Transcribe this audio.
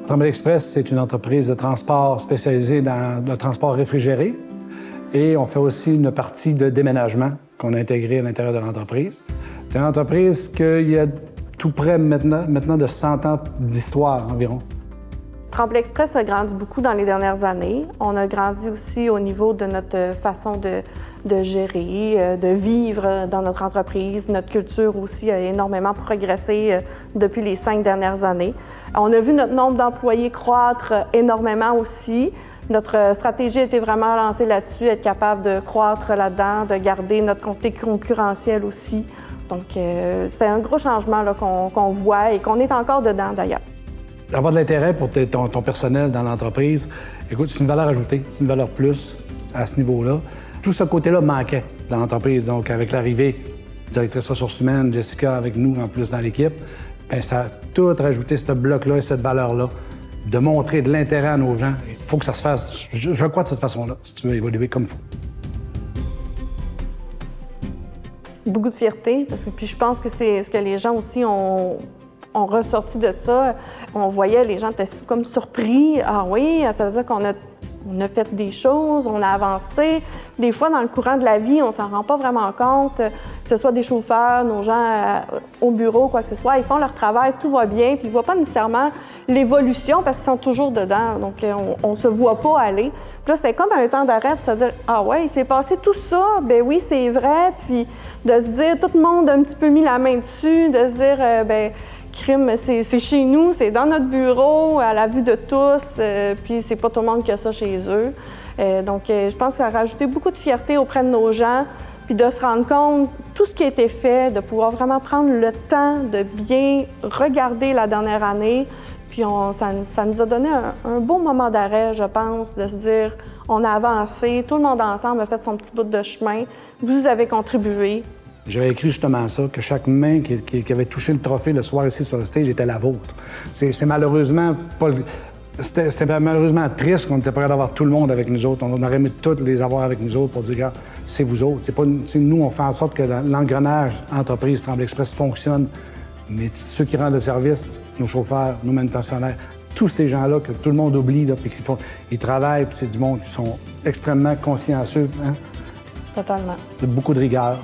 Tremblay Express, c'est une entreprise de transport spécialisée dans le transport réfrigéré. Et on fait aussi une partie de déménagement qu'on a intégrée à l'intérieur de l'entreprise. C'est une entreprise qui a tout près maintenant de 100 ans d'histoire environ. Tremblay Express a grandi beaucoup dans les dernières années. On a grandi aussi au niveau de notre façon de gérer, de vivre dans notre entreprise. Notre culture aussi a énormément progressé depuis les 5 dernières années. On a vu notre nombre d'employés croître énormément aussi. Notre stratégie était vraiment lancée là-dessus, être capable de croître là-dedans, de garder notre côté concurrentiel aussi. Donc, c'était un gros changement qu'on voit et qu'on est encore dedans d'ailleurs. Avoir de l'intérêt pour ton personnel dans l'entreprise, écoute, c'est une valeur ajoutée, c'est une valeur plus à ce niveau-là. Tout ce côté-là manquait dans l'entreprise. Donc, avec l'arrivée directrice ressources humaines, Jessica, avec nous en plus dans l'équipe, bien, ça a tout rajouté, ce bloc-là et cette valeur-là, de montrer de l'intérêt à nos gens. Il faut que ça se fasse, je crois, de cette façon-là, si tu veux évoluer comme il faut. Beaucoup de fierté, puis je pense que c'est ce que les gens aussi ont ressorti de ça. On voyait, les gens étaient comme surpris. Ah oui, ça veut dire qu'on a fait des choses, on a avancé. Des fois, dans le courant de la vie, on s'en rend pas vraiment compte. Que ce soit des chauffeurs, nos gens au bureau, quoi que ce soit, ils font leur travail, tout va bien, puis ils voient pas nécessairement l'évolution parce qu'ils sont toujours dedans. Donc, on se voit pas aller. Puis là, c'est comme un temps d'arrêt pour se dire « Ah ouais, il s'est passé tout ça, ben oui, c'est vrai. » Puis de se dire, tout le monde a un petit peu mis la main dessus, de se dire « Ben crime, c'est chez nous, c'est dans notre bureau, à la vue de tous, puis c'est pas tout le monde qui a ça chez eux. » Donc, je pense que ça a rajouté beaucoup de fierté auprès de nos gens, puis de se rendre compte tout ce qui a été fait, de pouvoir vraiment prendre le temps de bien regarder la dernière année. Puis ça nous a donné un beau moment d'arrêt, je pense, de se dire on a avancé, tout le monde ensemble a fait son petit bout de chemin, vous avez contribué. J'avais écrit justement ça, que chaque main qui avait touché le trophée le soir ici sur le stage était la vôtre. C'est malheureusement pas... C'était malheureusement triste qu'on n'était pas capable d'avoir tout le monde avec nous autres. On aurait aimé tous les avoir avec nous autres pour dire, regarde, c'est vous autres. C'est nous, on fait en sorte que l'engrenage entreprise Tremblay Express fonctionne. Mais ceux qui rendent le service, nos chauffeurs, nos manutentionnaires, tous ces gens-là que tout le monde oublie, là, puis ils travaillent, puis c'est du monde qui sont extrêmement consciencieux. Hein? Totalement. Il y a beaucoup de rigueur.